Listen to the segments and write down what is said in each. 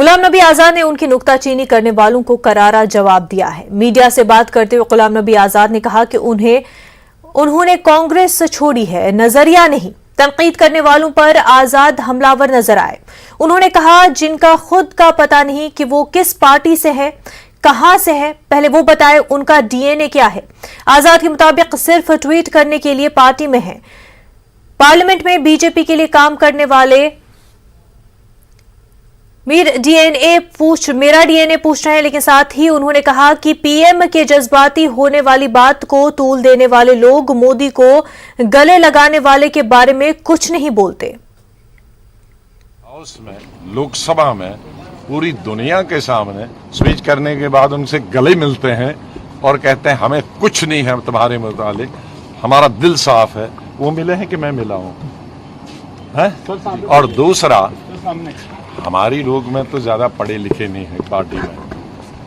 غلام نبی آزاد نے ان کی نکتہ چینی کرنے والوں کو کرارا جواب دیا ہے۔ میڈیا سے بات کرتے ہوئے غلام نبی آزاد نے کہا کہ انہوں نے کانگریس چھوڑی ہے، نظریہ نہیں۔ تنقید کرنے والوں پر آزاد حملہ ور نظر آئے۔ انہوں نے کہا جن کا خود کا پتہ نہیں کہ وہ کس پارٹی سے ہے، کہاں سے ہے، پہلے وہ بتائے ان کا ڈی این اے کیا ہے۔ آزاد کے مطابق صرف ٹویٹ کرنے کے لیے پارٹی میں ہیں۔ پارلیمنٹ میں بی جے پی کے لیے کام کرنے والے میرا ڈی این اے پوچھ رہے ہیں، لیکن ساتھ ہی انہوں نے کہا کہ پی ایم کے جذباتی ہونے والی بات کو طول دینے والے لوگ مودی کو گلے لگانے والے کے بارے میں کچھ نہیں بولتے۔ ہاؤس میں، لوک سبھا میں پوری دنیا کے سامنے سپیچ کرنے کے بعد ان سے گلے ملتے ہیں اور کہتے ہیں ہمیں کچھ نہیں ہے تمہارے متعلق، ہمارا دل صاف ہے۔ وہ ملے ہیں کہ میں ملا ہوں؟ اور دوسرا، ہماری لوگ میں تو زیادہ پڑھے لکھے نہیں ہیں پارٹی میں،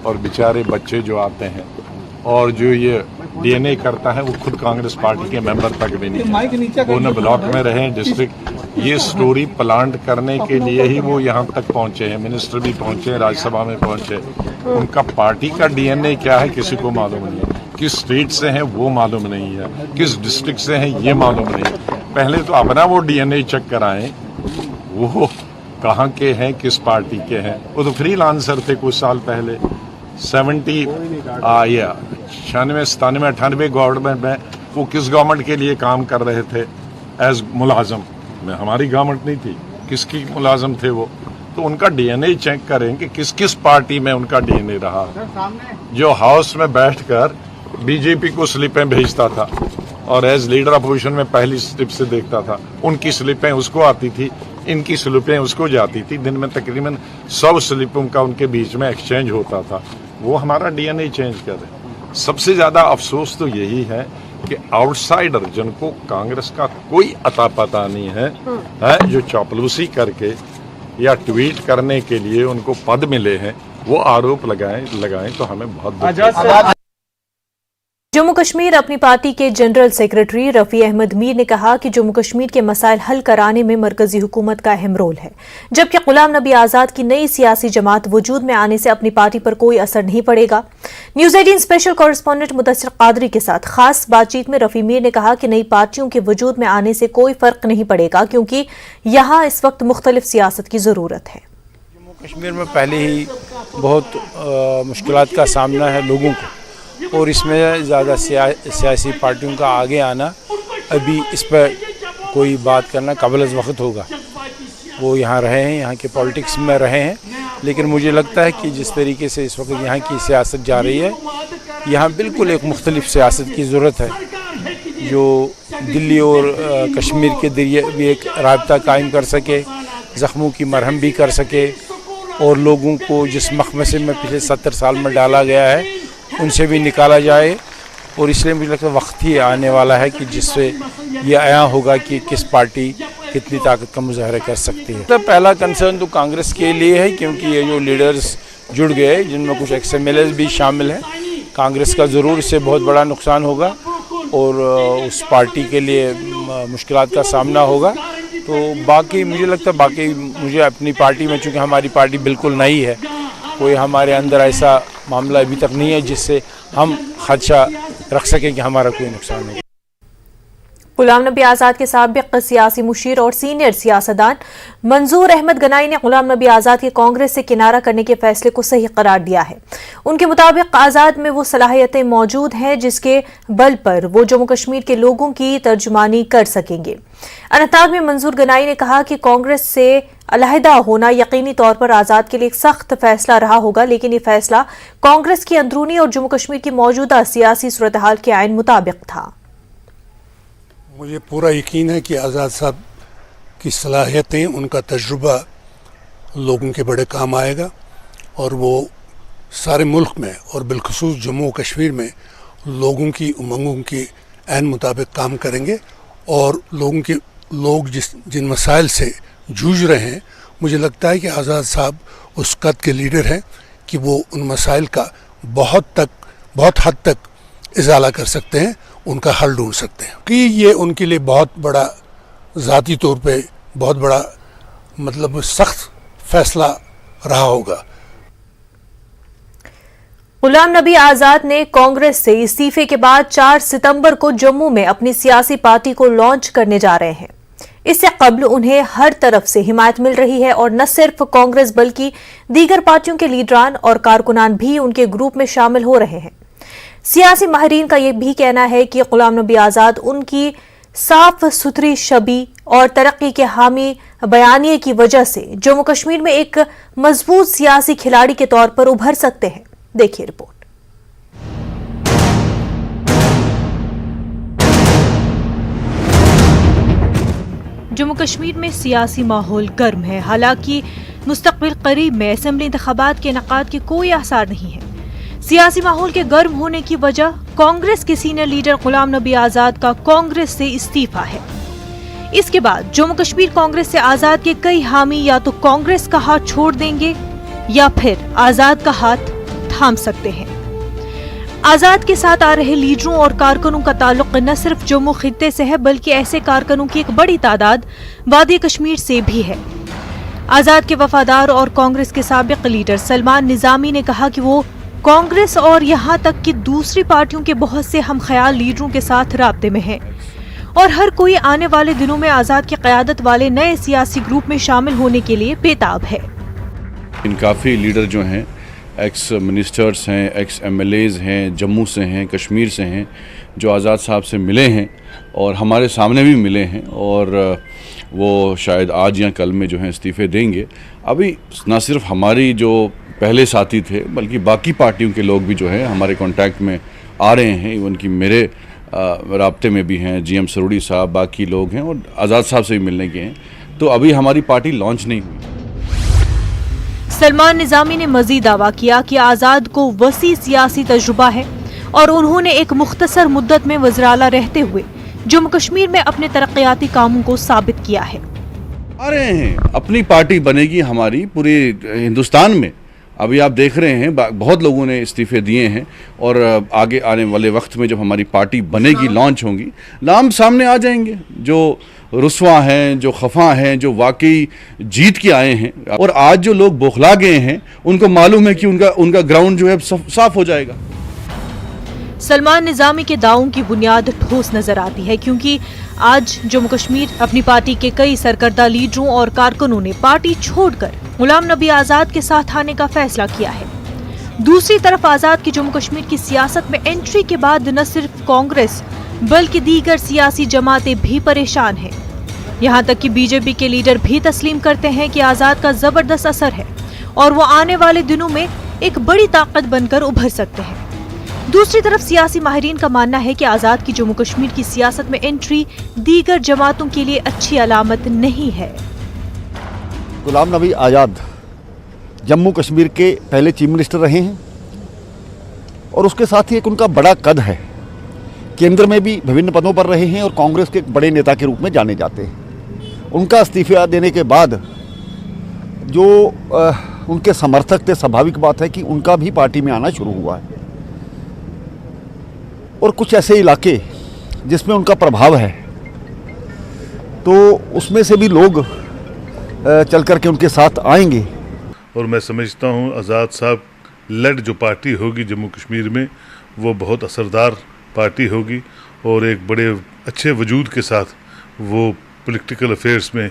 اور بیچارے بچے جو آتے ہیں اور جو یہ ڈی این اے کرتا ہے وہ خود کانگریس پارٹی کے ممبر تک بھی نہیں ہے، وہ نہ بلاک میں رہے ڈسٹرکٹ۔ یہ سٹوری پلانٹ کرنے کے لیے ہی وہ یہاں تک پہنچے ہیں، منسٹر بھی پہنچے، راجیہ سبھا میں پہنچے۔ ان کا پارٹی کا ڈی این اے کیا ہے کسی کو معلوم نہیں ہے، کس اسٹیٹ سے ہیں وہ معلوم نہیں ہے، کس ڈسٹرکٹ سے ہیں یہ معلوم نہیں۔ پہلے تو اپنا وہ ڈی این اے چیک کرائیں، وہ کہاں کے ہیں، کس پارٹی کے ہیں۔ وہ تو فری لانسر تھے کچھ سال پہلے، 96 97 98 گورنمنٹ میں وہ کس گورنمنٹ کے لیے کام کر رہے تھے ایز ملازم میں، ہماری گورنمنٹ نہیں تھی، کس کی ملازم تھے وہ؟ تو ان کا ڈی این اے چیک کریں کہ کس کس پارٹی میں ان کا ڈی این اے رہا۔ جو ہاؤس میں بیٹھ کر بی جے پی کو سلپیں بھیجتا تھا اور ایز لیڈر اپوزیشن میں پہلی سلپ سے دیکھتا تھا، ان کی سلپیں اس کو آتی تھی، ان کی سلپیں اس کو جاتی تھی، دن میں تقریباً 100 سلپوں کا ان کے بیچ میں ایکسچینج ہوتا تھا۔ وہ ہمارا ڈی این اے چینج کر رہے ہیں۔ سب سے زیادہ افسوس تو یہی ہے کہ آؤٹ سائڈر جن کو کانگریس کا کوئی عطا پتہ نہیں ہے، جو چاپلوسی کر کے یا ٹویٹ کرنے کے لیے ان کو پد ملے ہیں، وہ آروپ لگائیں تو ہمیں بہت دکھ ہوتا ہے۔ جموں کشمیر اپنی پارٹی کے جنرل سیکرٹری رفیع احمد میر نے کہا کہ جموں کشمیر کے مسائل حل کرانے میں مرکزی حکومت کا اہم رول ہے، جبکہ غلام نبی آزاد کی نئی سیاسی جماعت وجود میں آنے سے اپنی پارٹی پر کوئی اثر نہیں پڑے گا۔ News 18 special correspondent Mudassir Qadri کے ساتھ خاص بات چیت میں رفیع میر نے کہا کہ نئی پارٹیوں کے وجود میں آنے سے کوئی فرق نہیں پڑے گا، کیونکہ یہاں اس وقت مختلف سیاست کی ضرورت ہے۔ جموں کشمیر میں پہلے ہی بہت مشکلات کا سامنا ہے لوگوں کو، اور اس میں زیادہ سیاسی پارٹیوں کا آگے آنا، ابھی اس پر کوئی بات کرنا قبل از وقت ہوگا۔ وہ یہاں رہے ہیں، یہاں کے پولیٹکس میں رہے ہیں، لیکن مجھے لگتا ہے کہ جس طریقے سے اس وقت یہاں کی سیاست جا رہی ہے، یہاں بالکل ایک مختلف سیاست کی ضرورت ہے، جو دلی اور کشمیر کے ذریعے بھی ایک رابطہ قائم کر سکے، زخموں کی مرہم بھی کر سکے، اور لوگوں کو جس مخمصے میں پچھلے 70 سال میں ڈالا گیا ہے ان سے بھی نکالا جائے۔ اور اس لیے مجھے لگتا ہے وقت ہی آنے والا ہے کہ جس سے یہ عیاں ہوگا کہ کس پارٹی کتنی طاقت کا مظاہرہ کر سکتی ہے۔ پہلا کنسرن تو کانگریس کے لیے ہے، کیونکہ یہ جو لیڈرز جڑ گئے جن میں کچھ ایکس ایم ایل ایز بھی شامل ہیں، کانگریس کا ضرور اس سے بہت بڑا نقصان ہوگا اور اس پارٹی کے لیے مشکلات کا سامنا ہوگا۔ تو باقی مجھے لگتا ہے مجھے اپنی پارٹی میں، چونکہ ہماری پارٹی بالکل نئی ہے، کوئی ہمارے اندر ایسا معاملہ ابھی تک نہیں ہے جس سے ہم خدشہ رکھ سکیں کہ ہمارا کوئی نقصان نہیں۔ غلام نبی آزاد کے سابق سیاسی مشیر اور سینئر سیاستدان منظور احمد گنائی نے غلام نبی آزاد کے کانگریس سے کنارہ کرنے کے فیصلے کو صحیح قرار دیا ہے۔ ان کے مطابق آزاد میں وہ صلاحیتیں موجود ہیں جس کے بل پر وہ جموں کشمیر کے لوگوں کی ترجمانی کر سکیں گے۔ اننت ناگ میں منظور گنائی نے کہا کہ کانگریس سے علیحدہ ہونا یقینی طور پر آزاد کے لیے ایک سخت فیصلہ رہا ہوگا، لیکن یہ فیصلہ کانگریس کی اندرونی اور جموں کشمیر کی موجودہ سیاسی صورتحال کے عین مطابق تھا۔ مجھے پورا یقین ہے کہ آزاد صاحب کی صلاحیتیں، ان کا تجربہ لوگوں کے بڑے کام آئے گا، اور وہ سارے ملک میں اور بالخصوص جموں و کشمیر میں لوگوں کی امنگوں کے عین مطابق کام کریں گے، اور لوگ جن مسائل سے جوجھ رہے ہیں، مجھے لگتا ہے کہ آزاد صاحب اس قد کے لیڈر ہیں کہ وہ ان مسائل کا بہت حد تک ازالہ کر سکتے ہیں، ان کا حل ڈھونڈ سکتے ہیں، کہ یہ ان کے لیے بہت بڑا ذاتی طور پہ بہت بڑا سخت فیصلہ रहा होगा। गुलाम नबी आजाद ने कांग्रेस से इस्तीफे के बाद 4 सितंबर को जम्मू में अपनी सियासी पार्टी को लॉन्च करने जा रहे हैं। इससे कबल उन्हें हर तरफ से हिमायत मिल रही है और न सिर्फ कांग्रेस बल्कि दीगर पार्टियों के लीडरान और कारकुनान भी उनके ग्रुप में शामिल हो रहे हैं। सियासी माहिरीन का यह भी कहना है कि गुलाम नबी आजाद उनकी साफ सुथरी छवि और तरक्की के हामी बयानिए की वजह से जम्मू कश्मीर में एक मजबूत सियासी खिलाड़ी के तौर पर उभर सकते हैं। देखिए रिपोर्ट। जम्मू कश्मीर में सियासी माहौल गर्म है। हालांकि मुस्तकबिल करीब में असेंबली इंतखाबात के इनेकाद के कोई आसार नहीं है। सियासी माहौल के गर्म होने की वजह कांग्रेस के सीनियर लीडर गुलाम नबी आजाद का कांग्रेस से इस्तीफा है। इसके बाद जम्मू कश्मीर कांग्रेस से आजाद के कई हामी या तो कांग्रेस का हाथ छोड़ देंगे या फिर आजाद का हाथ थाम सकते हैं। आजाद के साथ आ रहे लीडरों और कारकुनों का ताल्लुक न सिर्फ जम्मू खित्ते से है बल्कि ऐसे कारकुनों की एक बड़ी तादाद वादी कश्मीर से भी है। आजाद के वफादार और कांग्रेस के साबिक लीडर सलमान निजामी ने कहा कि वो कांग्रेस और यहां तक कि दूसरी पार्टियों के बहुत से हम ख्याल लीडरों के साथ राब्ते में है और हर कोई आने वाले दिनों में आजाद की क़यादत वाले नए सियासी ग्रुप में शामिल होने के लिए बेताब है। इन काफ़ी लीडर जो हैं एक्स मिनिस्टर्स हैं, एक्स एमएलएज हैं, जम्मू से हैं, कश्मीर से हैं, जो आज़ाद साहब से मिले हैं और हमारे सामने भी मिले हैं और वो शायद आज या कल में जो हैं इस्तीफ़े देंगे। अभी ना सिर्फ हमारी जो पहले साथी थे बल्कि बाकी पार्टियों के लोग भी जो हैं हमारे कांटेक्ट में आ रहे हैं। इवन कि मेरे राब्ते में भी हैं जीएम सरूड़ी साहब, बाकी लोग हैं और आज़ाद साहब से भी मिलने के हैं। तो अभी हमारी पार्टी लॉन्च नहीं हुई। सलमान निजामी ने मजीद दावा किया कि आजाद को वसी सियासी तजुर्बा है और उन्होंने एक मुख्तसर मुद्दत में वज़ीर-ए-आला रहते हुए जम्मू कश्मीर में अपने तरक्याती कामों को साबित किया है। आ रहे हैं, अपनी पार्टी बनेगी हमारी पूरे हिंदुस्तान में। अभी आप देख रहे हैं बहुत लोगों ने इस्तीफे दिए हैं और आगे आने वाले वक्त में जब हमारी पार्टी बनेगी, लॉन्च होंगी, नाम सामने आ जाएंगे जो रुस्वा हैं, जो खफा हैं, जो वाकई जीत के आए हैं। और आज जो लोग बौखला गए हैं उनको मालूम है कि उनका ग्राउंड जो है साफ हो जाएगा। सलमान निजामी के दावों की बुनियाद ठोस नजर आती है क्योंकि आज जम्मू कश्मीर अपनी पार्टी के कई सरकर्दा लीडरों और कारकुनों ने पार्टी छोड़कर गुलाम नबी आजाद के साथ आने का फैसला किया है। दूसरी तरफ आजाद की जम्मू कश्मीर की सियासत में एंट्री के बाद न सिर्फ कांग्रेस बल्कि दीगर सियासी जमातें भी परेशान हैं। यहाँ तक कि बीजेपी के लीडर भी तस्लीम करते हैं कि आजाद का जबरदस्त असर है और वो आने वाले दिनों में एक बड़ी ताकत बनकर उभर सकते हैं। दूसरी तरफ सियासी माहिरीन का मानना है कि आजाद की जम्मू कश्मीर की सियासत में एंट्री दीगर जमातों के लिए अच्छी अलामत नहीं है। गुलाम नबी आज़ाद जम्मू कश्मीर के पहले चीफ मिनिस्टर रहे हैं और उसके साथ ही एक उनका बड़ा कद है। केंद्र में भी विभिन्न पदों पर रहे हैं और कांग्रेस के एक बड़े नेता के रूप में जाने जाते हैं। उनका इस्तीफा देने के बाद जो उनके समर्थक थे, स्वाभाविक बात है कि उनका भी पार्टी में आना शुरू हुआ है और कुछ ऐसे इलाके जिसमें उनका प्रभाव है तो उसमें से भी लोग चल कर के उनके साथ आएंगे। और मैं समझता हूँ आज़ाद साहब लेड जो पार्टी होगी जम्मू कश्मीर में वो बहुत असरदार पार्टी होगी और एक बड़े अच्छे वजूद के साथ वो पॉलिटिकल अफेयर्स में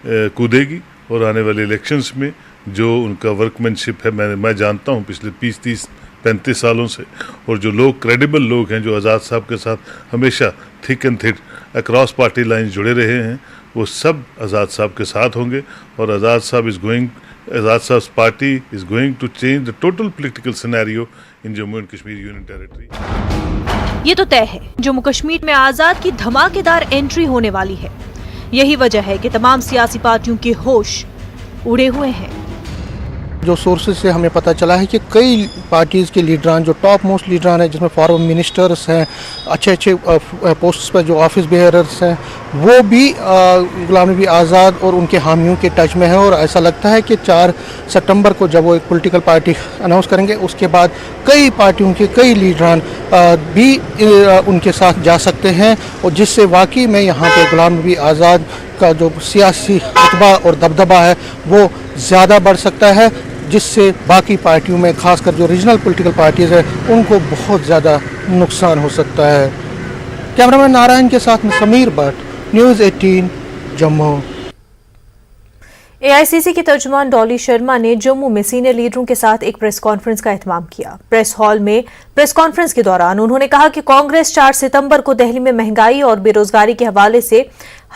कूदेगी और आने वाले इलेक्शंस में जो उनका वर्कमैनशिप है मैं जानता हूँ पिछले 20-30-35 सालों से, और जो लोग क्रेडिबल लोग हैं जो आज़ाद साहब के साथ हमेशा thick and thick across party line जुड़े रहे हैं, वो सब आज़ाद साहब के साथ होंगे और आज़ाद साहब party is going to change the total political scenario in Jammu and Kashmir union territory. ये तो तय है, जम्मू कश्मीर में आजाद की धमाकेदार एंट्री होने वाली है। यही वजह है कि तमाम सियासी पार्टियों के होश उड़े हुए हैं। जो सोर्सेज से हमें पता चला है कि कई पार्टीज़ के लीडरान, जो टॉप मोस्ट लीडरान हैं, जिसमें फॉरेन मिनिस्टर्स हैं, अच्छे पोस्ट्स पर जो ऑफिस बेयरर्स हैं, वो भी गुलाम नबी आज़ाद और उनके हामियों के टच में है। और ऐसा लगता है कि 4 सितंबर को जब वो एक पॉलिटिकल पार्टी अनाउंस करेंगे उसके बाद कई पार्टियों के कई लीडरान भी उनके साथ जा सकते हैं और जिससे वाकई में यहाँ पे गुलाम नबी आज़ाद का जो सियासी रुतबा और दबदबा है वो ज़्यादा बढ़ सकता है। جس سے باقی پارٹیوں میں خاص کر جو ریجنل پولیٹیکل پارٹیز ہیں ان کو بہت زیادہ نقصان ہو سکتا ہے. کیمرامین نارائن کے ساتھ میں سمیر بٹ، نیوز 18 جموں. AICC کے ترجمان ڈالی شرما نے جموں میں سینئر لیڈروں کے ساتھ ایک پریس کانفرنس کا اہتمام کیا. پریس ہال میں پریس کانفرنس کے دوران انہوں نے کہا کہ کانگریس 4 ستمبر کو دہلی میں مہنگائی اور بے روزگاری کے حوالے سے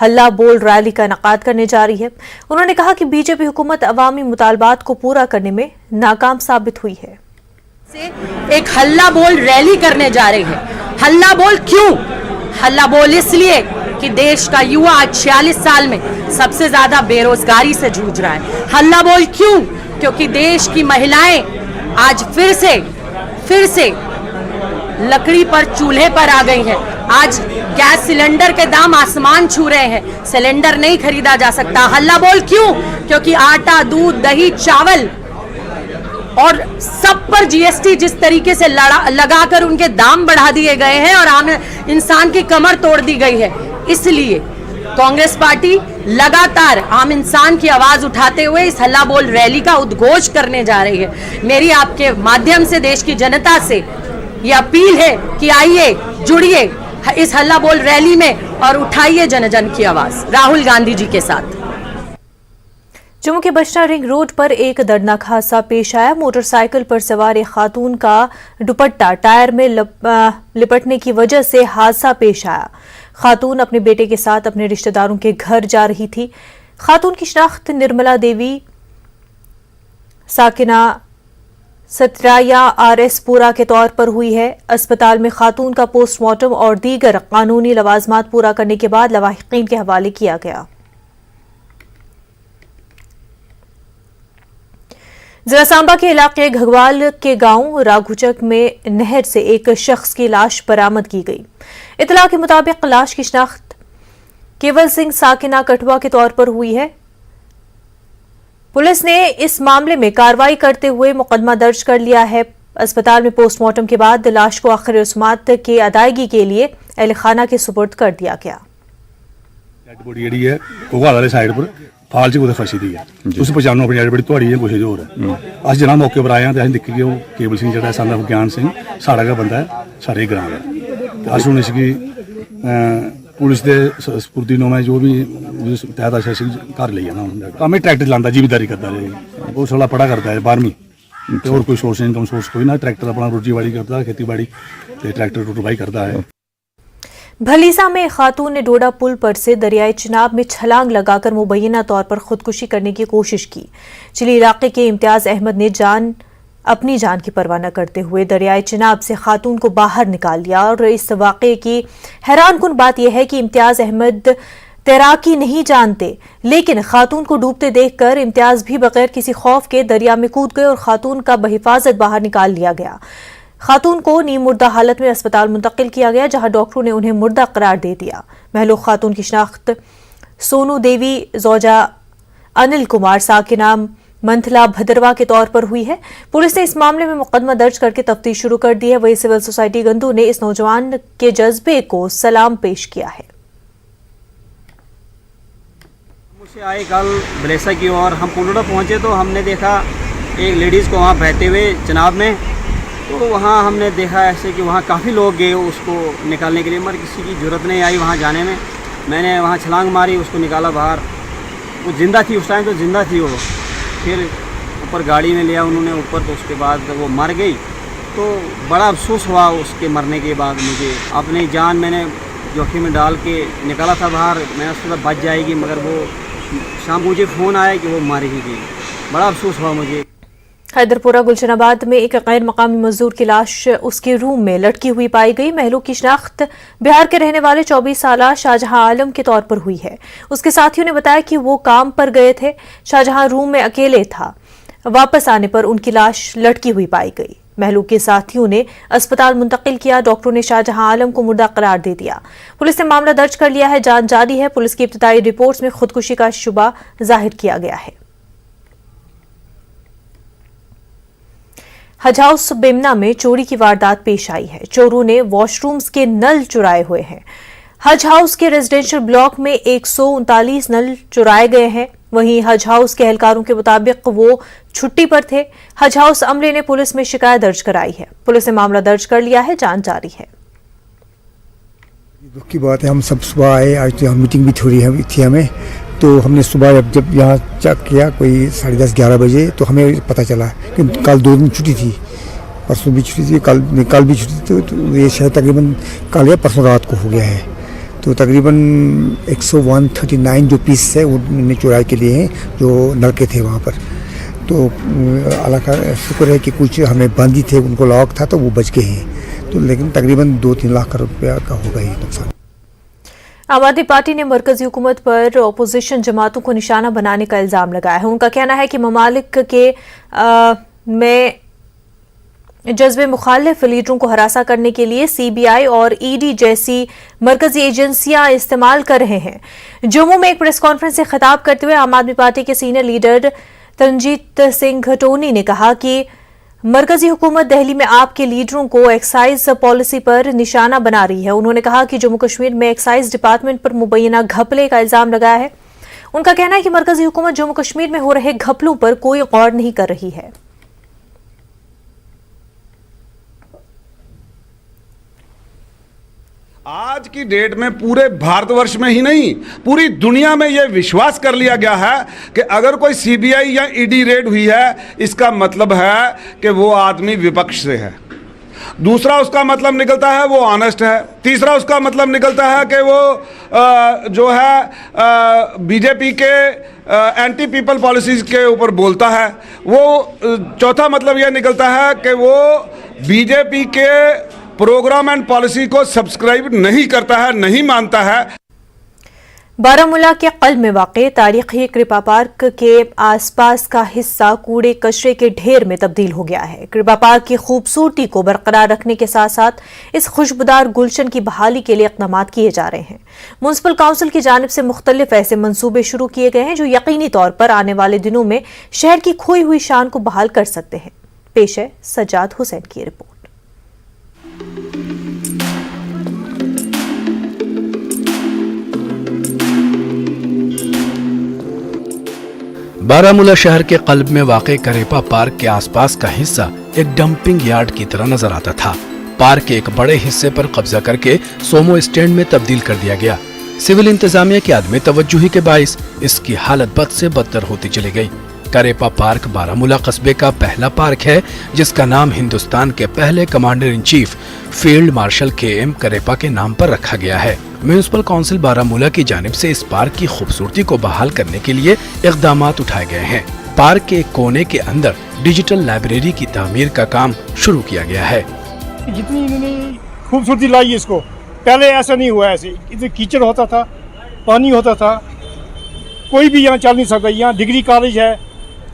ہلا بول ریلی کا انعقاد کرنے جا رہی ہے. انہوں نے کہا کہ BJP حکومت عوامی مطالبات کو پورا کرنے میں ناکام ثابت ہوئی ہے. ایک ہلا بول ریلی کرنے جا رہے ہیں. ہلا بول کیوں؟ ہلا بول اس لیے کہ دیش کا یوا آج 46 سال میں سب سے زیادہ بے روزگاری سے جوجھ رہا ہے. ہلا بول کیوں؟ کیونکہ دیش کی مہلائیں آج پھر سے لکڑی پر چولہے پر آ گئی ہیں. آج گیس سلنڈر کے دام آسمان چھو رہے ہیں، سلنڈر نہیں خریدا جا سکتا. ہلا بول کیوں؟ کیونکہ آٹا، دودھ، دہی، چاول اور سب پر GST جس طریقے سے لگا کر ان کے دام بڑھا دیے گئے ہیں اور عام انسان کی کمر توڑ دی گئی ہے. اس لیے کانگریس پارٹی لگاتار عام انسان کی آواز اٹھاتے ہوئے اس ہلا بول ریلی کا ادگھوش کرنے جا رہی ہے. میری آپ کے مادھیم سے دیش کی جنتا سے یہ اپیل ہے کہ آئیے، جڑیے اس ہلا بول ریلی میں اور اٹھائیے جن جن کی آواز راہل گاندھی جی کے ساتھ. جموں کے بشنا رنگ روڈ پر ایک دردناک حادثہ پیش آیا. موٹر سائیکل پر سوار ایک خاتون کا دوپٹہ ٹائر میں لپٹنے کی وجہ سے حادثہ پیش آیا. خاتون اپنے بیٹے کے ساتھ اپنے رشتہ داروں کے گھر جا رہی تھی. خاتون کی شناخت نرملا دیوی ساکنہ سترایا RS پورا کے طور پر ہوئی ہے. اسپتال میں خاتون کا پوسٹ مارٹم اور دیگر قانونی لوازمات پورا کرنے کے بعد لواحقین کے حوالے کیا گیا. ضلع سانبا کے علاقے گھگوال کے گاؤں راگھوچک میں نہر سے ایک شخص کی لاش برآمد کی گئی. اطلاع کے مطابق لاش کی شناخت کیول سنگھ ساکنہ کٹھوا کے طور پر ہوئی ہے. پولیس نے اس معاملے میں کارروائی کرتے ہوئے مقدمہ درج کر لیا ہے. اسپتال میں پوسٹ مارٹم کے بعد لاش کو آخری رسومات کی ادائیگی کے لیے اہل خانہ کے سپرد کر دیا گیا. ڈیڈ باڈی جی ہے گھگوال والے سائڈ پر فال چ فرشی دی ہے اس پہچانو اپنی ڈیڈ باڈی تھوڑی ہے کچھ ہور ہے. اص جناب موقع پر آئے ہیں تو اصل دیکھی کہ وہ کیبل سنگھ جہاں سن آف گیان سنگھ ساڑا کا بندہ ہے سارے گراں کا. اصل ہوں اس کی پولیس کے سپردی نو میں جو بھی تحت آشا سی گھر لے جانا. کام ٹریکٹر چلاتا جیویداری کرتا رہے بہت سولہ پڑھا کرتا ہے 12ویں اور کوئی سورس انکم سورس کوئی نہ. ٹریکٹر اپنا روزی باڑی کرتا ہے کھیتی باڑی ٹریکٹر ٹوٹربائی کرتا ہے. بھلیسا میں خاتون نے ڈوڈا پل پر سے دریائے چناب میں چھلانگ لگا کر مبینہ طور پر خودکشی کرنے کی کوشش کی. چلی علاقے کے امتیاز احمد نے اپنی جان کی پرواہ نہ کرتے ہوئے دریائے چناب سے خاتون کو باہر نکال لیا. اور اس واقعے کی حیران کن بات یہ ہے کہ امتیاز احمد تیراکی نہیں جانتے، لیکن خاتون کو ڈوبتے دیکھ کر امتیاز بھی بغیر کسی خوف کے دریا میں کود گئے اور خاتون کا بحفاظت باہر نکال لیا گیا. خاتون کو نیم مردہ حالت میں اسپتال منتقل کیا گیا جہاں ڈاکٹروں نے انہیں مردہ قرار دے دیا. مہلوک خاتون کی شناخت سونو دیوی زوجہ انل کمار ساکنہ منتھلا بھدروا کے طور پر ہوئی ہے. پولیس نے اس معاملے میں مقدمہ درج کر کے تفتیش شروع کر دی ہے. وہی سول سوسائٹی گندو نے اس نوجوان کے جذبے کو سلام پیش کیا ہے. سے آئے کل بلیسا کی اور ہم پولوڈا پہنچے تو ہم نے دیکھا ایک لیڈیز کو وہاں بہتے ہوئے چناب میں. تو وہاں ہم نے دیکھا ایسے کہ وہاں کافی لوگ گئے اس کو نکالنے کے لیے مگر کسی کی ضرورت نہیں آئی وہاں جانے میں. میں نے وہاں چھلانگ ماری اس کو نکالا باہر. وہ زندہ تھی اس ٹائم تو زندہ تھی وہ. پھر اوپر گاڑی میں لیا انہوں نے اوپر تو اس کے بعد وہ مر گئی. تو بڑا افسوس ہوا اس کے مرنے کے بعد. مجھے اپنی جان میں نے جوخم میں ڈال کے نکالا تھا باہر. میں نے سوچا بچ جائے گی مگر وہ شام مجھے فون آیا کہ وہ مر ہی گئی. بڑا افسوس ہوا مجھے. حیدرپورہ گلشن آباد میں ایک غیر مقامی مزدور کی لاش اس کے روم میں لٹکی ہوئی پائی گئی. مہلوک کی شناخت بہار کے رہنے والے 24 سالہ شاہجہاں عالم کے طور پر ہوئی ہے. اس کے ساتھیوں نے بتایا کہ وہ کام پر گئے تھے. شاہجہاں روم میں اکیلے تھا. واپس آنے پر ان کی لاش لٹکی ہوئی پائی گئی. مہلوک کے ساتھیوں نے اسپتال منتقل کیا. ڈاکٹروں نے شاہجہاں عالم کو مردہ قرار دے دیا. پولیس نے معاملہ درج کر لیا ہے. جانچ جاری ہے. پولیس کی ابتدائی رپورٹس میں خودکشی کا شبہ ظاہر کیا گیا ہے. حج ہاؤس بیمنا میں چوری کی واردات پیش آئی ہے. چوروں نے واش رومز کے نل چرائے ہوئے ہیں. حج ہاؤس کے ریزیڈینشل بلاک میں 139 نل چرائے گئے ہیں. वहीं हज हाउस के एहलकारों के मुताबिक वो छुट्टी पर थे। हज हाउस अमले ने पुलिस में शिकायत दर्ज कराई है। पुलिस ने मामला दर्ज कर लिया है, जांच जारी है। दुख की बात है, हम सब सुबह आए, आज तो यहाँ मीटिंग भी थोड़ी थी हमें, तो हमने सुबह जब यहाँ चेक किया कोई 10:30-11 बजे, तो हमें पता चला कि कल 2 दिन छुट्टी थी, परसों भी छुट्टी थी, कल भी छुट्टी थी। तो ये शायद तकरीबन कल या परसों रात को हो गया है। तो तकरीबन 139 जो पीस है वो उन्होंने चुराई के लिए हैं, जो लड़के थे वहाँ पर। तो अल्लाह का शुक्र है कि कुछ हमें बंदी थे, उनको लॉक था तो वो बच गए हैं। तो लेकिन तकरीबन 2-3 लाख रुपया का होगा ये नुकसान। आम आदमी पार्टी ने मरकजी हुकूमत पर अपोजिशन जमातों को निशाना बनाने का इल्जाम लगाया है। उनका कहना है कि ममालिक के में जज्बे मुखालिफ लीडरों को हरासा करने के लिए CBI और ED जैसी मरकजी एजेंसियां इस्तेमाल कर रहे हैं। जम्मू में एक प्रेस कॉन्फ्रेंस से खिताब करते हुए आम आदमी पार्टी के सीनियर लीडर तंजीत सिंह घटोनी ने कहा कि मरकजी हुकूमत दिल्ली में आपके लीडरों को एक्साइज पॉलिसी पर निशाना बना रही है। उन्होंने कहा कि जम्मू कश्मीर में एक्साइज डिपार्टमेंट पर मुबैना घपले का इल्जाम लगाया है। उनका कहना है कि मरकजी हुकूमत जम्मू कश्मीर में हो रहे घपलों पर कोई गौर नहीं कर रही है। आज की डेट में पूरे भारतवर्ष में ही नहीं, पूरी दुनिया में यह विश्वास कर लिया गया है कि अगर कोई CBI या ED रेड हुई है, इसका मतलब है कि वो आदमी विपक्ष से है। दूसरा उसका मतलब निकलता है वो ऑनेस्ट है। तीसरा उसका मतलब निकलता है कि वो जो है बीजेपी के एंटी पीपल पॉलिसीज के ऊपर बोलता है। वो चौथा मतलब यह निकलता है कि वो बीजेपी के प्रोग्राम एंड पॉलिसी को सब्सक्राइब नहीं करता है, नहीं मानता है। बारामूला के कल्ब में वाक़े तारीखी कृपा पार्क के आसपास का हिस्सा कूड़े कचरे के ढेर में तब्दील हो गया है। कृपा पार्क की खूबसूरती को बरकरार रखने के साथ साथ इस खुशबूदार गुलशन की बहाली के लिए इक़दाम किए जा रहे हैं। म्युनिसिपल काउंसिल की जानिब से मुख्तलिफ ऐसे मंसूबे शुरू किए गए हैं जो यकीनी तौर पर आने वाले दिनों में शहर की खोई हुई शान को बहाल कर सकते हैं। पेश है सज्जाद हुसैन की रिपोर्ट। बारामूला शहर के कल्ब में वाक़े करेपा पार्क के आसपास का हिस्सा एक डंपिंग यार्ड की तरह नजर आता था। पार्क के एक बड़े हिस्से पर कब्जा करके सोमो स्टैंड में तब्दील कर दिया गया। सिविल इंतजामिया की आदमी तवज्जुही के बाइस इसकी हालत बद से बदतर होती चली गई। करेपा पार्क बारामूला कस्बे का पहला पार्क है जिसका नाम हिंदुस्तान के पहले commander in chief field marshal KM करेपा के नाम पर रखा गया है। म्युनिसिपल काउंसिल बारामूला की जानिब से इस पार्क की खूबसूरती को बहाल करने के लिए इक़दामात उठाए गए हैं। पार्क के एक कोने के अंदर डिजिटल लाइब्रेरी की तामीर का काम शुरू किया गया है। जितनी इन्होंने खूबसूरती लाई इसको, पहले ऐसा नहीं हुआ। ऐसे इधर कीचड़ होता था, पानी होता था, कोई भी यहाँ चल नहीं सकता। यहाँ डिग्री कॉलेज है,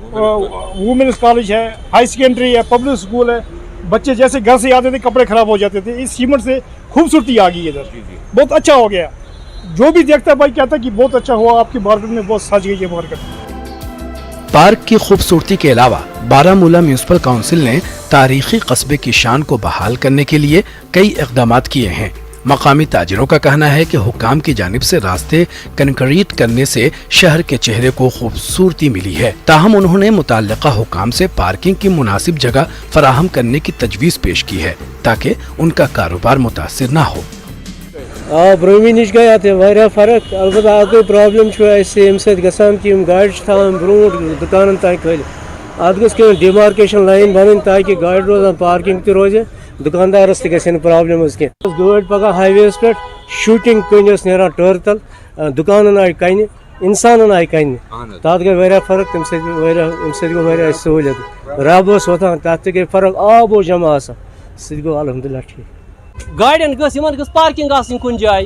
वुमेन्स कॉलेज है, हाई सेकेंडरी है, पब्लिक स्कूल है। बच्चे जैसे घर से आते थे कपड़े खराब हो जाते थे। इस सीमेंट से खूबसूरती आ गई इधर, बहुत अच्छा हो गया। जो भी देखता है भाई कहता है कि बहुत अच्छा हुआ, आपकी मार्केट में बहुत सज गई है मार्केट। पार्क की खूबसूरती के अलावा बारामूला म्युनिसिपल काउंसिल ने तारीखी कस्बे की शान को बहाल करने के लिए कई इक़दामात किए हैं। मकामी ताजिरों का कहना है कि हुक्काम की जानिब से रास्ते कंक्रीट करने से शहर के चेहरे को खूबसूरती मिली है। ताहम उन्होंने मुताल्लिका हुक्काम से पार्किंग की मुनासिब जगह फराहम करने की तजवीज़ पेश की है ताकि उनका कारोबार मुतासिर न हो। ब्रोमी नश गया थे फर्क, अलबत्ता अगर प्रॉब्लम गसान कि गाड़ ब्रो दुकान तक खोल अत गो डिमार्केशन लाइन बन ताकि गाड़ रोजान पार्किंग त रोजे, दुकानदारस तक प्रॉब्लम कह गाड़ पका हाईवेस पे शूटिंग कन ना टोर तल, दुकान आय कन, इंसान आय कन, तथ गई फर्क, तम गो सहूलियत। रब वोतान तथ गई फर्क, आब वो जमा सह गो अलहमदुलिल्लाह ठीक। गाड़ियन गस पार्किंग आसनी कुन जाय,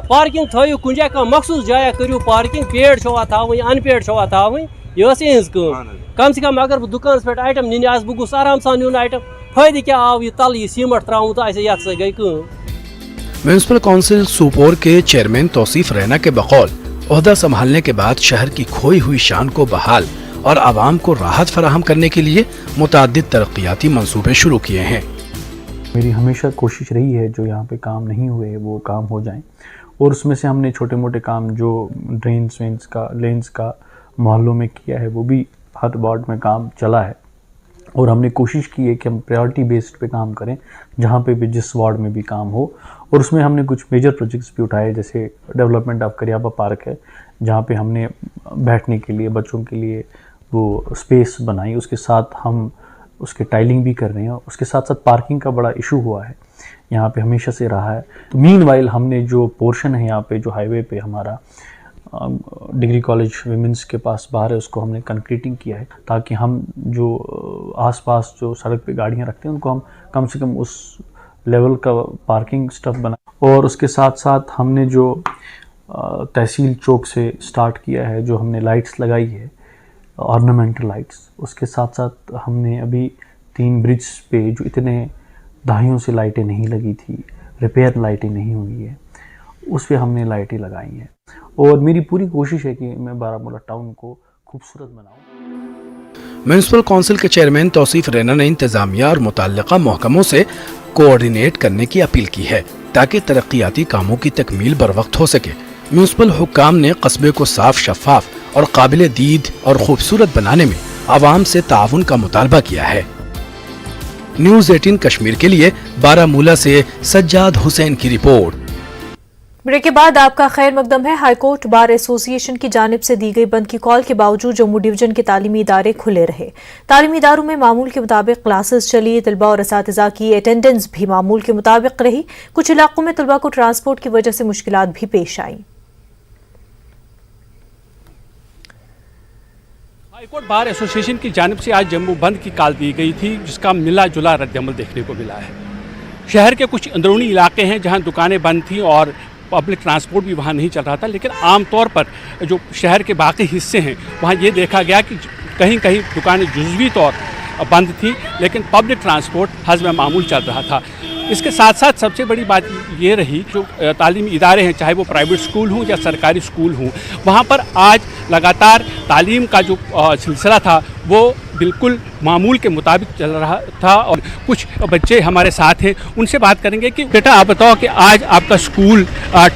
पार्किंग थो कुन जाय मखसूस जाया करू पार्किंग। पेड़ छवा थावन, अनपेड छवा थावन, यह इज कम से कम अगर बह दुकान पे आइटम नीन बह गुस आराम सान नुन आइटम। फायदे क्या आव तल यह सीमेंट त्राउन तो ये गई कम। म्युनिसिपल काउंसिल सोपोर के चेयरमैन तौसीफ रैना के बकौल ओहदा संभालने के बाद शहर की खोई हुई शान को बहाल और आवाम को राहत फराहम करने के लिए मुताद्दिद तरक्याती मंसूबे शुरू किए हैं। मेरी हमेशा कोशिश रही है जो यहाँ पे काम नहीं हुए वो काम हो जाएं, और उसमें से हमने छोटे मोटे काम जो ड्रेन्स वेन्स का, लेंस का मोहल्लों में किया है वो भी हर वार्ड में काम चला है, और हमने कोशिश की है कि हम प्रायोरिटी बेस्ड पे काम करें, जहाँ पे भी जिस वार्ड में भी काम हो। और उसमें हमने कुछ मेजर प्रोजेक्ट्स भी उठाए, जैसे डेवलपमेंट ऑफ करियापा पार्क है, जहाँ पे हमने बैठने के लिए बच्चों के लिए वो स्पेस बनाई, उसके साथ हम उसके टाइलिंग भी कर रहे हैं। उसके साथ साथ पार्किंग का बड़ा इशू हुआ है यहाँ पे, हमेशा से रहा है। तो मीनवाइल हमने जो पोर्शन है यहाँ पे, जो हाईवे पे हमारा डिग्री कॉलेज विमेंस के पास बाहर है, उसको हमने कंक्रीटिंग किया है, ताकि हम जो आसपास जो सड़क पे गाड़ियाँ रखते हैं उनको हम कम से कम उस लेवल का पार्किंग स्टफ बनाए। और उसके साथ साथ हमने जो तहसील चौक से स्टार्ट किया है, जो हमने लाइट्स लगाई है, ऑर्नामेंटल लाइट्स, उसके साथ साथ हमने अभी 3 ब्रिज पे जो इतने दहाइयों से लाइटें नहीं लगी थी, रिपेयर लाइटें नहीं हुई है, उस पे हमने लाइटें लगाई हैं। और मेरी पूरी कोशिश है कि मैं बारामूला टाउन को खूबसूरत बनाऊं। म्यूनिसिपल काउंसिल के चेयरमैन तौसीफ रैना ने इंतजामिया और मुतल्लिका महकमों से कोऑर्डिनेट करने की अपील की है, ताकि तरक्याती कामों की तकमील बर वक्त हो सके। म्यूनिसिपल हुक्काम ने कस्बे को साफ, शफाफ और काबिल दीद और खूबसूरत बनाने में आवाम से ताउन का मुतालबा किया है। न्यूज़ 18 कश्मीर के लिए बारामूला से सज्जाद हुसैन की रिपोर्ट। ब्रेक के बाद आपका खैर मकदम है। हाईकोर्ट बार एसोसिएशन की जानिब से दी गई बंद की कॉल के बावजूद जम्मू डिवीजन के तालीमी इदारे खुले रहे। तालीमी इदारों में मामूल के मुताबिक क्लासेस चली, तलबा और असातिज़ा की अटेंडेंस भी मामूल के मुताबिक रही। कुछ इलाकों में तलबा को ट्रांसपोर्ट की वजह से मुश्किलात भी पेश आई। हाईकोर्ट बार एसोसिएशन की जानिब से आज जम्मू बंद की कॉल दी गई थी, जिसका मिला जुला रद्दअमल देखने को मिला है। शहर के कुछ अंदरूनी इलाके हैं जहां दुकानें बंद थीं और पब्लिक ट्रांसपोर्ट भी वहाँ नहीं चल रहा था, लेकिन आम तौर पर जो शहर के बाकी हिस्से हैं वहाँ ये देखा गया कि कहीं कहीं दुकानें जुज़वी तौर बंद थी, लेकिन पब्लिक ट्रांसपोर्ट हज़म मामूल चल रहा था। इसके साथ साथ सबसे बड़ी बात ये रही, जो तालीमी इदारे हैं, चाहे वो प्राइवेट स्कूल हों या सरकारी स्कूल हों, वहाँ पर आज लगातार तालीम का जो सिलसिला था वो बिल्कुल मामूल के मुताबिक चल रहा था। और कुछ बच्चे हमारे साथ हैं, उनसे बात करेंगे कि बेटा आप बताओ कि आज आपका स्कूल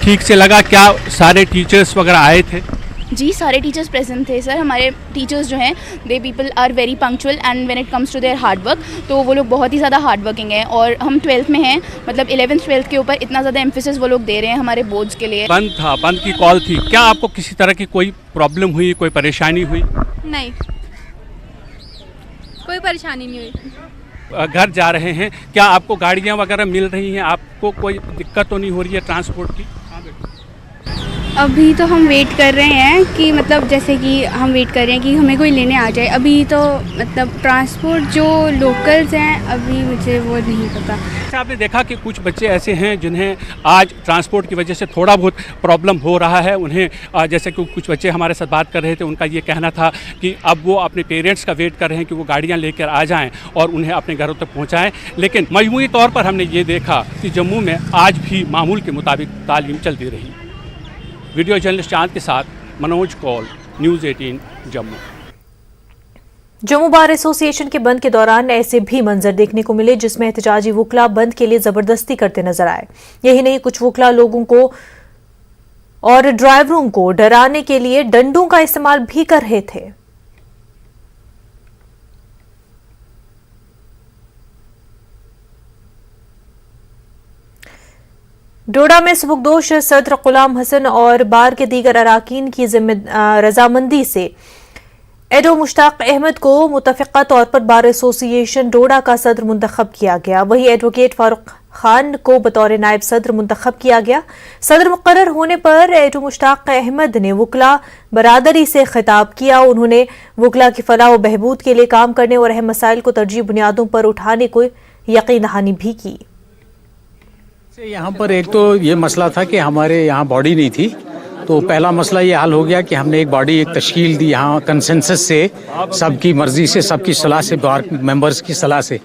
ठीक से लगा, क्या सारे टीचर्स वगैरह आए थे? जी, सारे टीचर्स प्रेजेंट थे सर। हमारे टीचर्स जो हैं they people are very punctual and when it comes to their hard work, तो वो लोग बहुत ही ज़्यादा हार्ड वर्किंग हैं। और हम 12th में हैं, मतलब 11th 12th के ऊपर इतना ज़्यादा एम्फेसिस वो लोग दे रहे हैं हमारे बोर्ड्स के लिए। बंद था, बंद की कॉल थी, क्या आपको किसी तरह की कोई प्रॉब्लम हुई, कोई परेशानी हुई? नहीं, कोई परेशानी नहीं हुई। घर जा रहे हैं, क्या आपको गाड़ियाँ वगैरह मिल रही हैं? आपको कोई दिक्कत तो नहीं हो रही है ट्रांसपोर्ट की? अभी तो हम वेट कर रहे हैं कि मतलब जैसे कि हम वेट कर रहे हैं कि हमें कोई लेने आ जाए। अभी तो मतलब ट्रांसपोर्ट जो लोकल्स हैं अभी मुझे वो नहीं पता। आपने देखा कि कुछ बच्चे ऐसे हैं जिन्हें आज ट्रांसपोर्ट की वजह से थोड़ा बहुत प्रॉब्लम हो रहा है। उन्हें जैसे कि कुछ बच्चे हमारे साथ बात कर रहे थे, उनका ये कहना था कि अब वो अपने पेरेंट्स का वेट कर रहे हैं कि वो गाड़ियाँ लेकर आ जाएँ और उन्हें अपने घरों तक पहुँचाएँ। लेकिन मजमूई तौर पर हमने ये देखा कि जम्मू में आज भी मामूल के मुताबिक तालीम चलती रही। वीडियो जर्नलिस्ट चांद के साथ Manoj Kaul, news 18 Jammu. Jammu bar association के बंद के दौरान ऐसे भी मंजर देखने को मिले जिसमें एहतजाजी वकला बंद के लिए जबरदस्ती करते नजर आए। यही नहीं, कुछ वकला लोगों को और ड्राइवरों को डराने के लिए डंडों का इस्तेमाल भी कर रहे थे। डोडा में सुबुकदोश सदर गुलाम हसन और बार के दीगर अराकीन की रजामंदी से एडो मुश्ताक अहमद को मुतफ़िक़ा तौर पर बार एसोसिएशन डोडा का सदर मुंतखब किया गया। वहीं एडवोकेट फारूक खान को बतौर नायब सदर मुंतखब किया गया। सदर मुकर्रर होने पर एडो मुश्ताक अहमद ने वकला बरादरी से खिताब किया। उन्होंने वकला की फलाह व बहबूद के लिए काम करने और अहम मसाइल को तरजीह बुनियादों पर उठाने को यकीन दहानी भी की। यहाँ पर एक तो ये मसला था कि हमारे यहाँ बॉडी नहीं थी, तो पहला मसला ये हल हो गया कि हमने एक बॉडी एक तश्कील दी यहाँ कंसेंसस से, सबकी मर्जी से, सबकी सलाह से, बार मेंबर्स की सलाह से।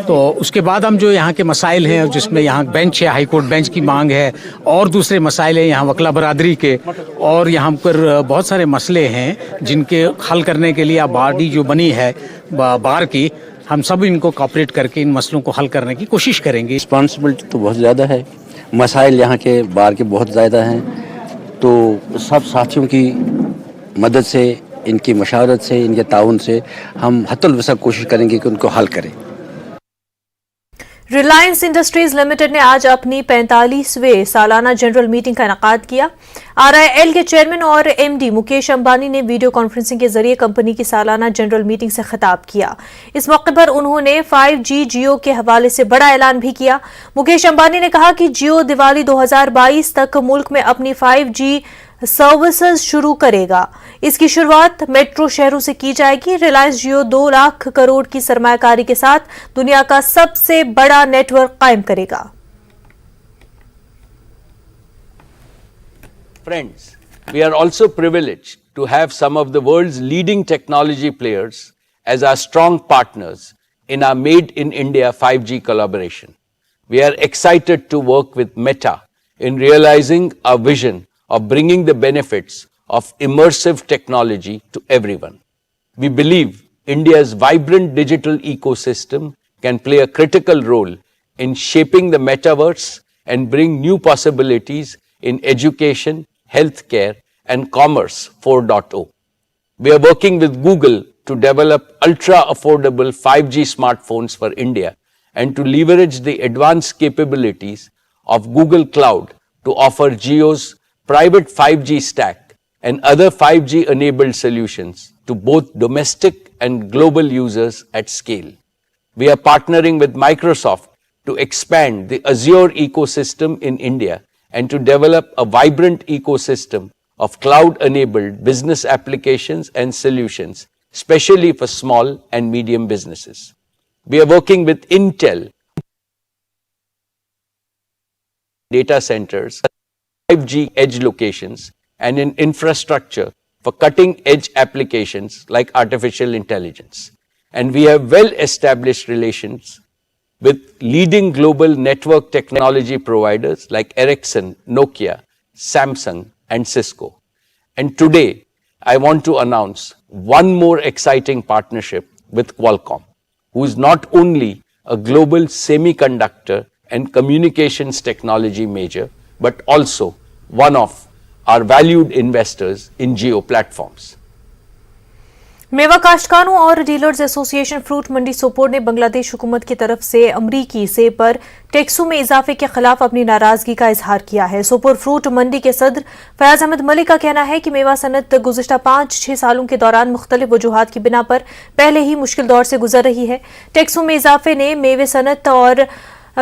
तो उसके बाद हम जो यहाँ के मसाइल हैं, जिसमें यहाँ बेंच है, हाई कोर्ट बेंच की मांग है और दूसरे मसाइल हैं यहाँ वकला बरादरी के, और यहाँ पर बहुत सारे मसले हैं जिनके हल करने के लिए बॉडी जो बनी है बार की, हम सब इनको कॉपरेट करके इन मसलों को हल करने की कोशिश करेंगे। रिस्पॉन्सिबिलिटी तो बहुत ज़्यादा है, मसाइल यहाँ के बार के बहुत ज़्यादा हैं, तो सब साथियों की मदद से इनकी मशावरत से, इनके ताउन से हम हत्तुल-वसा कोशिश करेंगे कि उनको हल करें। रिलायंस इंडस्ट्रीज लिमिटेड ने आज अपनी 45वें सालाना जनरल मीटिंग का इनेकाद किया। RIL के चेयरमैन और MD मुकेश अंबानी ने वीडियो कॉन्फ्रेंसिंग के जरिए कंपनी की सालाना जनरल मीटिंग से खिताब किया। इस मौके पर उन्होंने 5G जियो के हवाले से बड़ा ऐलान भी किया। मुकेश अंबानी ने कहा कि जियो दिवाली 2022 तक मुल्क में अपनी 5G सर्विसेज शुरू करेगा। इसकी शुरुआत मेट्रो शहरों से की जाएगी। रिलायंस जियो 2 लाख करोड़ की सरमायाकारी के साथ दुनिया का सबसे बड़ा नेटवर्क कायम करेगा। Friends, we are also privileged to have some of the world's leading technology players as our strong partners in our Made in India 5G collaboration. We are excited to work with Meta in realizing our vision of bringing the benefits of immersive technology to everyone. We believe India's vibrant digital ecosystem can play a critical role in shaping the metaverse and bring new possibilities in education, healthcare, and commerce 4.0. We are working with Google to develop ultra-affordable 5G smartphones for India and to leverage the advanced capabilities of Google Cloud to offer Jio's private 5G stack and other 5G-enabled solutions to both domestic and global users at scale. We are partnering with Microsoft to expand the Azure ecosystem in India and to develop a vibrant ecosystem of cloud-enabled business applications and solutions, especially for small and medium businesses. We are working with Intel data centers, 5G edge locations, and in infrastructure for cutting-edge applications like artificial intelligence. And we have well-established relations with leading global network technology providers like Ericsson, Nokia, Samsung, and Cisco. And today, I want to announce one more exciting partnership with Qualcomm, who is not only a global semiconductor and communications technology major, but also one of our valued investors in Jio platforms. मेवा काश्तकारों और dealers association fruit मंडी सोपोर ने बांग्लादेश हुकूमत की तरफ से अमरीकी सेब पर टैक्सों में इजाफे के खिलाफ अपनी नाराजगी का इजहार किया है। सोपोर फ्रूट मंडी के सदर फयाज अहमद मलिक का कहना है कि मेवा सनत गुज़िश्ता 5-6 सालों के दौरान मुख्तलिफ वजूहात की बिना पर पहले ही मुश्किल दौर से गुजर रही है। टैक्सों में इजाफे ने मेवे सनत और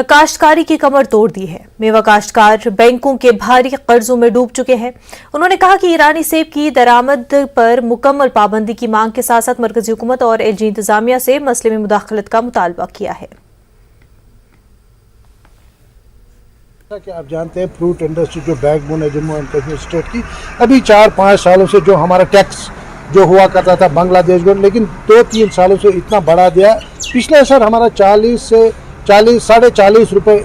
काश्तकारी की कमर तोड़ दी है। मेवा काश्तकार बैंकों के भारी कर्जों में डूब चुके हैं। उन्होंने कहा कि ईरानी सेब की दरामद पर मुकम्मल पाबंदी की मांग के साथ साथ मरकजी हुकूमत और LG इंतजामिया से मसले में मुदाखलत का मुतालबा किया है। कि आप जानते हैं फ्रूट इंडस्ट्री जो बैकबोन है जम्मू एंड कश्मीर स्टेट की, अभी 4-5 सालों से जो हमारा टैक्स जो हुआ करता था बांग्लादेश को, लेकिन 2-3 सालों से इतना बढ़ा दिया। पिछले साल हमारा 40-40 रुपए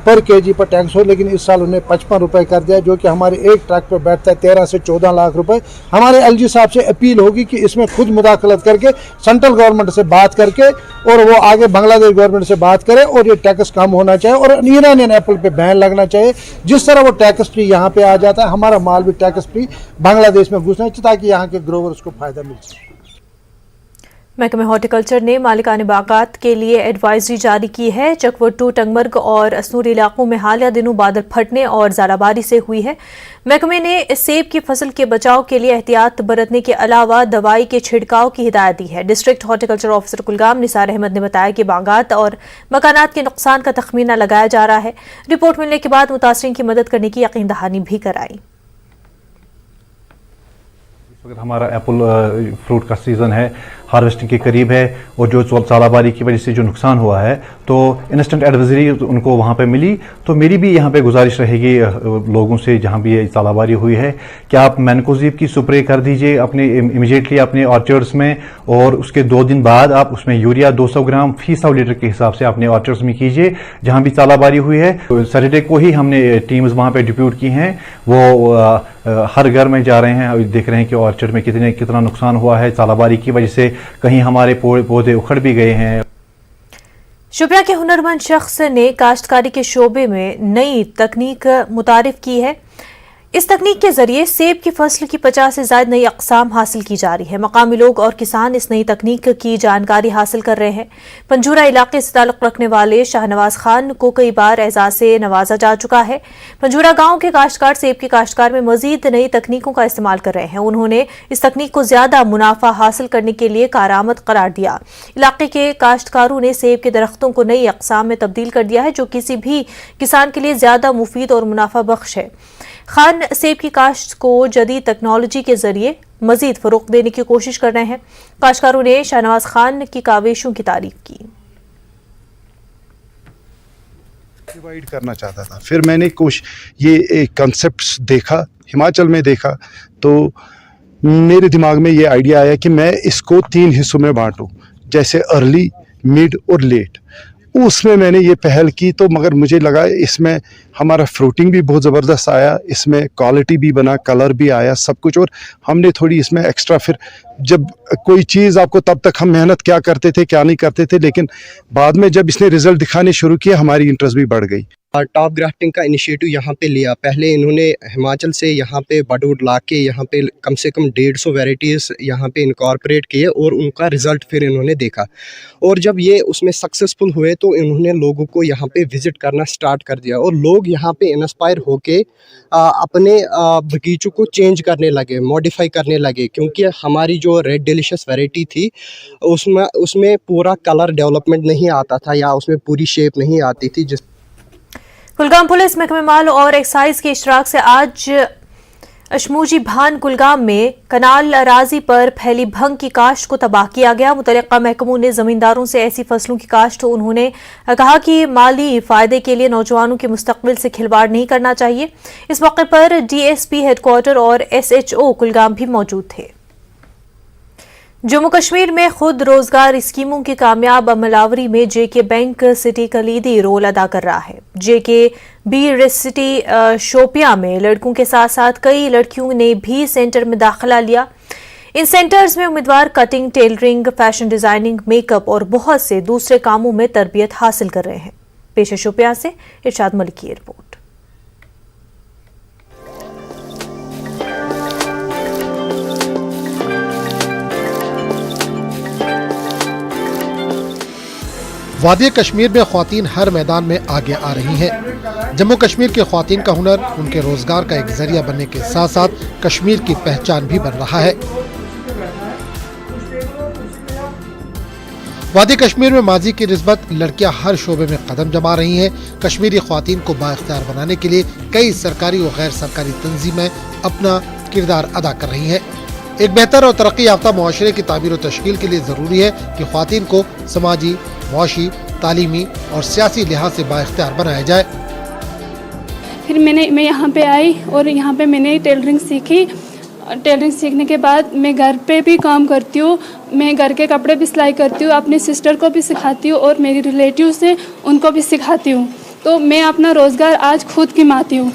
पर केजी पर टैक्स हो, लेकिन इस साल उन्हें 55 रुपए कर दिया, जो कि हमारे एक ट्रक पर बैठता है 13 से 14 लाख रुपए। हमारे LG साहब से अपील होगी कि इसमें खुद मुदाखलत करके सेंट्रल गवर्नमेंट से बात करके और वो आगे बांग्लादेश गवर्नमेंट से बात करे और ये टैक्स कम होना चाहिए और ईरानियन एप्पल पे बैन लगना चाहिए। जिस तरह वो टैक्स फ्री यहाँ पे आ जाता है, हमारा माल भी टैक्स फ्री बांग्लादेश में घुसना चाहिए ताकि यहाँ के ग्रोवर्स को फायदा मिल सके। महकमे हॉर्टिकल्चर ने मालिकाने बागात के लिए एडवाइजरी जारी की है। चकवटू, टंगमर्ग और असनूर इलाकों में हालिया दिनों बादल फटने और ज़ालाबारी से हुई है। महकमे ने सेब की फसल के बचाव के लिए एहतियात बरतने के अलावा दवाई के छिड़काव की हिदायत दी है। District horticulture officer Kulgam Nisar Ahmad ने बताया कि बागात और मकानात के नुकसान का तखमीना लगाया जा रहा है। रिपोर्ट मिलने के बाद मुतासरीन की मदद करने की यकीन दहानी भी कराई। अगर हमारा एप्पल फ्रूट का सीज़न है, हार्वेस्टिंग के करीब है और जो सालाबारी की वजह से जो नुकसान हुआ है, तो इंस्टेंट एडवाइजरी उनको वहाँ पे मिली। तो मेरी भी यहाँ पे गुजारिश रहेगी लोगों से जहाँ भी ये सालाबारी हुई है कि आप मैनकोजीब की स्प्रे कर दीजिए अपने इमीडिएटली अपने ऑर्चर्ड्स में, और उसके 2 दिन बाद आप उसमें यूरिया 200 ग्राम फी 100 लीटर के हिसाब से अपने ऑर्चर्ड्स में कीजिए जहाँ भी सालाबारी हुई है। सैटरडे को ही हमने टीम्स वहाँ पे डिप्यूट की हैं, वो हर घर में जा रहे हैं, देख रहे हैं कि ऑर्चर्ड में कितना नुकसान हुआ है सालाबारी की वजह से। कहीं हमारे पौधे उखड़ भी गए हैं। शुपिया के हुनरमंद शख्स ने काश्तकारी के शोबे में नई तकनीक मुतारिफ की है। اس تکنیک کے ذریعے سیب کی فصل کی 50 سے زائد نئی اقسام حاصل کی جا رہی ہے. مقامی لوگ اور کسان اس نئی تکنیک کی جانکاری حاصل کر رہے ہیں. پنجورہ علاقے سے تعلق رکھنے والے شاہ نواز خان کو کئی بار اعزاز سے نوازا جا چکا ہے. پنجورہ گاؤں کے کاشتکار سیب کے کاشتکار میں مزید نئی تکنیکوں کا استعمال کر رہے ہیں. انہوں نے اس تکنیک کو زیادہ منافع حاصل کرنے کے لیے کارآمد قرار دیا. علاقے کے کاشتکاروں نے سیب کے درختوں کو نئی اقسام میں تبدیل کر دیا ہے جو کسی بھی کسان کے لیے زیادہ مفید اور منافع بخش ہے. خان سیب کی کاشت کو جدید ٹیکنالوجی کے ذریعے مزید فروغ دینے کی کوشش کر رہے ہیں. کاشتکاروں نے شاہ نواز خان کی کاوشوں کی تعریف کی. ڈیوائڈ کرنا چاہتا تھا. پھر میں نے یہ کنسیپٹس دیکھا, ہماچل میں دیکھا, تو میرے دماغ میں یہ آئیڈیا آیا کہ میں اس کو 3 حصوں میں بانٹوں, جیسے ارلی, مڈ اور لیٹ. اس میں نے یہ پہل کی, تو مگر مجھے لگا اس میں ہمارا فروٹنگ بھی بہت زبردست آیا, اس میں کوالٹی بھی بنا, کلر بھی آیا, سب کچھ. اور ہم نے تھوڑی اس میں ایکسٹرا, پھر جب کوئی چیز آپ کو, تب تک ہم محنت کیا کرتے تھے کیا نہیں کرتے تھے, لیکن بعد میں جب اس نے رزلٹ دکھانے شروع کیا ہماری انٹرسٹ بھی بڑھ گئی. ٹاپ گرافٹنگ کا انیشیٹو یہاں پہ لیا. پہلے انہوں نے ہماچل سے یہاں پہ بڈ وڈ لا کے یہاں پہ کم سے کم 150 ویرائٹیز یہاں پہ انکارپوریٹ کیے, اور ان کا رزلٹ پھر انہوں نے دیکھا. اور جب یہ اس میں سکسیزفل ہوئے تو انہوں نے لوگوں کو یہاں پہ وزٹ کرنا سٹارٹ کر دیا, اور لوگ یہاں پہ انسپائر ہو کے اپنے باغیچوں کو چینج کرنے لگے, ماڈیفائی کرنے لگے. کیونکہ ہماری جو ریڈ ڈیلیشس ویرائٹی تھی اس میں پورا کلر ڈیولپمنٹ نہیں آتا تھا, یا اس میں پوری شیپ نہیں آتی تھی. کلگام پولیس محکمہ مال اور ایکسائز کے اشتراک سے آج اشموجی بھان کلگام میں کنال اراضی پر پھیلی بھنگ کی کاشت کو تباہ کیا گیا. متعلقہ محکموں نے زمینداروں سے ایسی فصلوں کی کاشت, انہوں نے کہا کہ مالی فائدے کے لیے نوجوانوں کے مستقبل سے کھلواڑ نہیں کرنا چاہیے. اس موقع پر ڈی ایس پی ہیڈ کوارٹر اور ایس ایچ او کلگام بھی موجود تھے. جموں کشمیر میں خود روزگار اسکیموں کی کامیاب عمل آوری میں جے کے بینک سٹی کلیدی رول ادا کر رہا ہے. جے کے بی ریس سٹی شوپیاں میں لڑکوں کے ساتھ ساتھ کئی لڑکیوں نے بھی سینٹر میں داخلہ لیا. ان سینٹرز میں امیدوار cutting, tailoring, fashion designing, make up اور بہت سے دوسرے کاموں میں تربیت حاصل کر رہے ہیں. پیش ہے شوپیاں سے ارشاد ملک کی رپورٹ. وادی کشمیر میں خواتین ہر میدان میں آگے آ رہی ہیں. جموں کشمیر کے خواتین کا ہنر ان کے روزگار کا ایک ذریعہ بننے کے ساتھ ساتھ کشمیر کی پہچان بھی بن رہا ہے. وادی کشمیر میں ماضی کی نسبت لڑکیاں ہر شعبے میں قدم جما رہی ہیں. کشمیری خواتین کو بااختیار بنانے کے لیے کئی سرکاری اور غیر سرکاری تنظیمیں اپنا کردار ادا کر رہی ہیں. ایک بہتر اور ترقی یافتہ معاشرے کی تعمیر و تشکیل کے لیے ضروری ہے کہ خواتین کو سماجی, معاشی, تعلیمی اور سیاسی لحاظ سے بااختیار بنایا جائے. پھر میں یہاں پہ آئی اور یہاں پہ میں نے ٹیلرنگ سیکھی. ٹیلرنگ سیکھنے کے بعد میں گھر پہ بھی کام کرتی ہوں. میں گھر کے کپڑے بھی سلائی کرتی ہوں, اپنی سسٹر کو بھی سکھاتی ہوں اور میری ریلیٹیوز ہیں ان کو بھی سکھاتی ہوں. تو میں اپنا روزگار آج خود کماتی ہوں.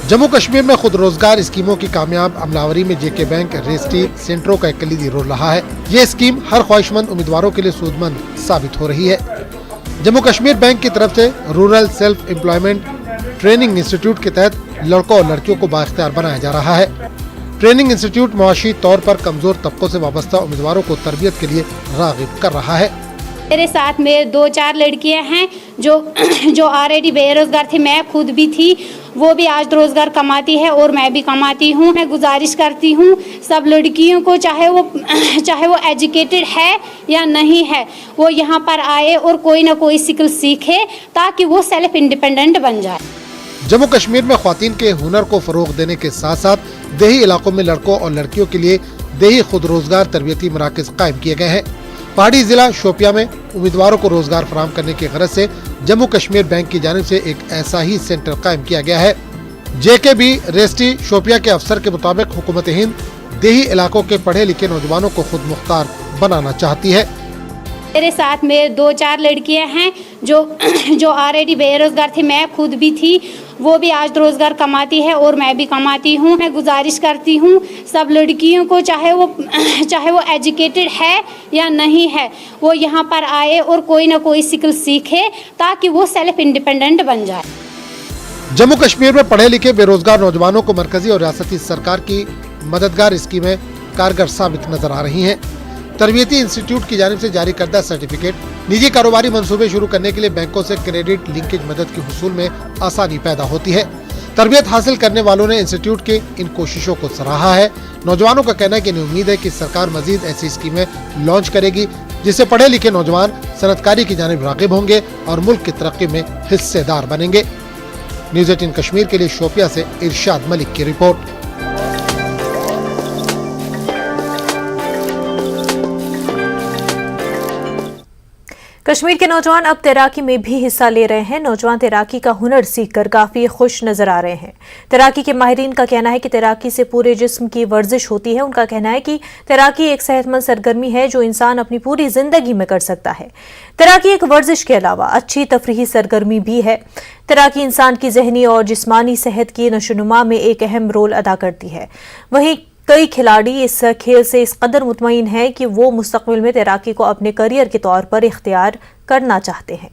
جموں کشمیر میں خود روزگار اسکیموں کی کامیاب عملاوری میں جے کے بینک ریسٹی سینٹروں کا ایک کلیدی رول رہا ہے. یہ اسکیم ہر خواہش مند امیدواروں کے لیے سود مند ثابت ہو رہی ہے. جموں کشمیر بینک کی طرف سے rural self employment training institute کے تحت لڑکوں اور لڑکیوں کو بااختیار بنایا جا رہا ہے. ٹریننگ انسٹیٹیوٹ معاشی طور پر کمزور طبقوں سے وابستہ امیدواروں کو تربیت کے لیے راغب کر رہا ہے. میرے ساتھ میں 2-4 لڑکیاں ہیں جو آلریڈی بے روزگار تھی. میں خود بھی تھی, وہ بھی آج روزگار کماتی ہے اور میں بھی کماتی ہوں. میں گزارش کرتی ہوں سب لڑکیوں کو, چاہے وہ ایجوکیٹڈ ہے یا نہیں ہے, وہ یہاں پر آئے اور کوئی نہ کوئی سکل سیکھے تاکہ وہ سیلف انڈیپینڈنٹ بن جائے. جموں کشمیر میں خواتین کے ہنر کو فروغ دینے کے ساتھ ساتھ دیہی علاقوں میں لڑکوں اور لڑکیوں کے لیے دیہی خود روزگار تربیتی مراکز قائم کیے گئے ہیں. پہاڑی ضلع شوپیاں میں امیدواروں کو روزگار فراہم کرنے کی غرض سے جموں کشمیر بینک کی جانب سے ایک ایسا ہی سینٹر قائم کیا گیا ہے. جے کے بی ریسٹی شوپیاں کے افسر کے مطابق حکومت ہند دیہی علاقوں کے پڑھے لکھے نوجوانوں کو خود مختار بنانا چاہتی ہے. میرے ساتھ میں 2-4 لڑکیاں ہیں جو آلریڈی بے روزگار تھی. میں خود بھی تھی, وہ بھی آج روزگار کماتی ہے اور میں بھی کماتی ہوں. میں گزارش کرتی ہوں سب لڑکیوں کو, چاہے وہ ایجوکیٹڈ ہے یا نہیں ہے, وہ یہاں پر آئے اور کوئی نہ کوئی سکل سیکھے تاکہ وہ سیلف انڈیپینڈنٹ بن جائے. जम्मू कश्मीर में पढ़े लिखे बेरोजगार नौजवानों को मरकजी और रियासती सरकार की मददगार स्कीमें कारगर साबित नजर आ रही हैं। तरबियती इंस्टीट्यूट की जानिब से जारी करदा सर्टिफिकेट, निजी कारोबारी मंसूबे शुरू करने के लिए बैंकों से क्रेडिट लिंकेज मदद के हुसूल में आसानी पैदा होती है। तरबियत हासिल करने वालों ने इंस्टीट्यूट के इन कोशिशों को सराहा है। नौजवानों का कहना है कि इन्हें उम्मीद है कि सरकार मजीद ऐसी स्कीमें लॉन्च करेगी जिससे पढ़े लिखे नौजवान सनअतकारी की जानिब राग़िब होंगे और मुल्क की तरक्की में हिस्सेदार बनेंगे। न्यूज़ 18 कश्मीर के लिए शोपिया से इरशाद मलिक की रिपोर्ट। कश्मीर के नौजवान अब तैराकी में भी हिस्सा ले रहे हैं। नौजवान तैराकी का हुनर सीखकर काफी खुश नजर आ रहे हैं। तैराकी के माहिरीन का कहना है कि तैराकी से पूरे जिस्म की वर्जिश होती है। उनका कहना है कि तैराकी एक सेहतमंद सरगर्मी है जो इंसान अपनी पूरी जिंदगी में कर सकता है। तैराकी एक वर्जिश के अलावा अच्छी तफरीही सरगर्मी भी है। तैराकी इंसान की जहनी और जिस्मानी सेहत की नशोनुमा में एक अहम रोल अदा करती है। वहीं कई खिलाड़ी इस खेल से इस कदर मुतमईन हैं कि वो मुस्तकबिल में तैराकी को अपने करियर के तौर पर इख्तियार करना चाहते हैं।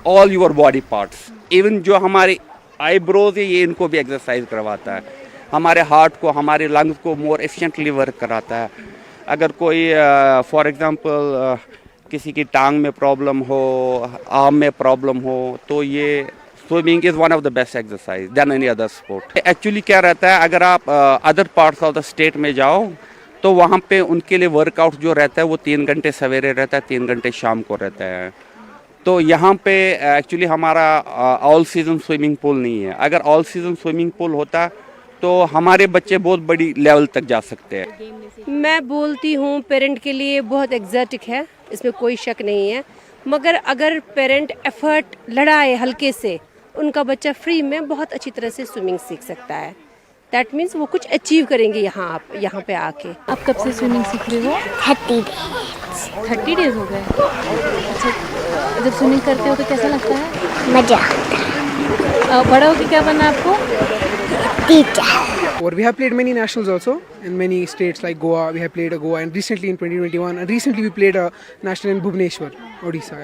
All your body parts, even जो हमारे आईब्रोज है ये इनको भी एक्सरसाइज करवाता है। हमारे हार्ट को, हमारे लंग्स को मोर एफिशिएंटली वर्क कराता है। अगर कोई फॉर एग्जांपल किसी की टांग में प्रॉब्लम हो, आर्म में प्रॉब्लम हो, तो ये swimming is one of the best exercise than any other sport. Actually क्या रहता है, अगर आप other parts of the state में जाओ तो वहाँ पे उनके लिए वर्कआउट जो रहता है वो 3 घंटे सवेरे रहता है, 3 घंटे शाम को रहता है। तो यहाँ पे एक्चुअली हमारा ऑल सीजन स्विमिंग पूल नहीं है। अगर ऑल सीजन स्विमिंग पूल होता तो हमारे बच्चे बहुत बड़ी लेवल तक जा सकते हैं। मैं बोलती हूँ पेरेंट के लिए बहुत एग्जैटिक है, इसमें कोई शक नहीं है, मगर अगर पेरेंट एफर्ट लगाए हल्के से, उनका बच्चा फ्री में बहुत अच्छी तरह से स्विमिंग सीख सकता है। दैट मीन्स वो कुछ अचीव करेंगे यहाँ पे आके। आप कब से स्विमिंग सीख रहे हो? 30 डेज हो गए। अच्छा, जब स्विमिंग करते हो तो कैसा लगता है? मजा। बड़ा होकर क्या बनना है आपको? Teacher. Or we have played many nationals also in many states like Goa. We have played a Goa and recently in 2021 and recently we played a national in Bhubaneswar, Odisha.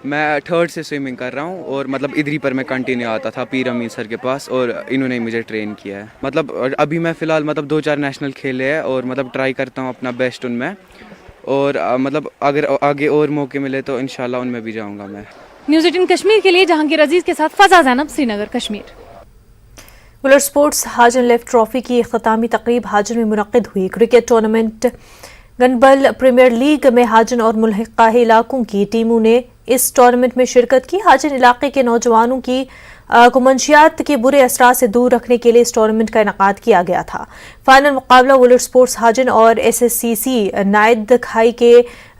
मैं 3rd से swimming कर रहा हूँ और मतलब इधर ही पर मैं कंटिन्यू आता था पीर अमीन सर के पास और इन्होंने मुझे ट्रेन किया है। मतलब अभी मैं फ़िलहाल मतलब 2-4 नेशनल खेले हैं और मतलब ट्राई करता हूँ अपना बेस्ट उनमें और मतलब अगर आगे और मौके मिले तो इंशाल्लाह उनमें भी जाऊँगा मैं। न्यूज़ 18 कश्मीर के लिए जहांगीर अजीज के साथ फजा Zainab, Srinagar, Kashmir. Wular sports Hajin left trophy की इख्तितामी तकरीब हाजन में मुनक्किद हुई। क्रिकेट टूर्नामेंट गनबल प्रीमियर लीग में हाजन और मुल्हिका इलाकों की टीमों ने इस टूर्नामेंट में शिरकत की। हाजन इलाके के नौजवानों की को मंशियात के बुरे असरात से दूर रखने के लिए इस टूर्नामेंट का इनेकाद किया गया था। फाइनल मुकाबला वुलर स्पोर्ट्स हाजन और SSCC नायद खाई के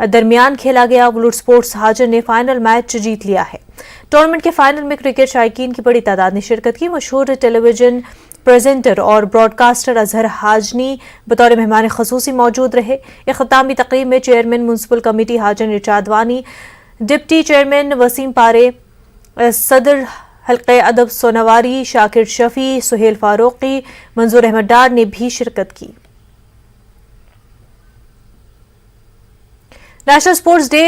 दरमियान खेला गया। वुलर स्पोर्ट्स हाजन ने फाइनल मैच जीत लिया है। टूर्नामेंट के फाइनल में क्रिकेट शायकीन की बड़ी तादाद ने शिरकत की। मशहूर टेलीविजन प्रेजेंटर और ब्रॉडकास्टर अजहर हाजनी बतौर मेहमान खसूसी मौजूद रहे। इख्तितामी तकरीब में चेयरमैन म्युनिसिपल कमेटी हाजन इरशाद वानी, डिप्टी चेयरमैन वसीम पारे, सदर हल्के अदब सोनावारी शाकिर शफी, सुहेल फारूकी, मंजूर अहमद डार ने भी शिरकत की। National sports day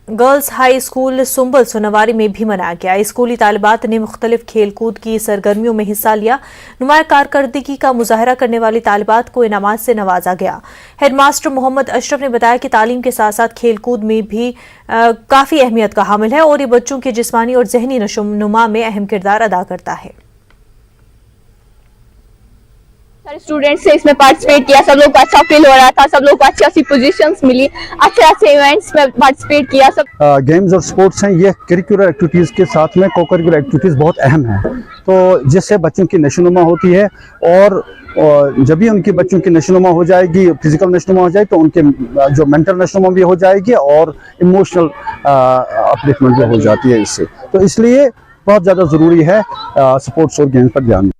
girls high school Sumbal Sonawari में भी मनाया गया। स्कूली तालिबात ने मुख्तलिफ खेल कूद की सरगर्मियों में हिस्सा लिया। नुमाया कारकर्दगी का मुजाहरा करने वाली तालिबात को इनामात से नवाजा गया। हेडमास्टर मोहम्मद अशरफ ने बताया कि तालीम के साथ साथ खेल कूद में भी काफ़ी अहमियत का हामिल है और ये बच्चों के जिस्मानी और जहनी नशोनुमा में अहम किरदार अदा करता है। सारे स्टूडेंट्स से इसमें पार्टिसिपेट किया, सब लोग को अच्छा फील हो रहा था, सब लोग को अच्छी अच्छी पोजीशंस मिली, अच्छे अच्छे इवेंट्स में पार्टिसिपेट किया। सब गेम्स और स्पोर्ट्स हैं, ये करिकुलर एक्टिविटीज़ के साथ में को करिकुलर एक्टिविटीज़ बहुत अहम है, तो जिससे बच्चों की नशोनुमा होती है और जब भी उनकी बच्चों की नशोनुमा हो जाएगी, फिजिकल नशोनुमा हो जाएगी, तो उनके जो मेंटल नशोनुमा भी हो जाएगी और इमोशनल अपलिफ्टमेंट भी हो जाती है इससे। तो इसलिए बहुत ज़्यादा ज़रूरी है स्पोर्ट्स और गेम्स पर ध्यान।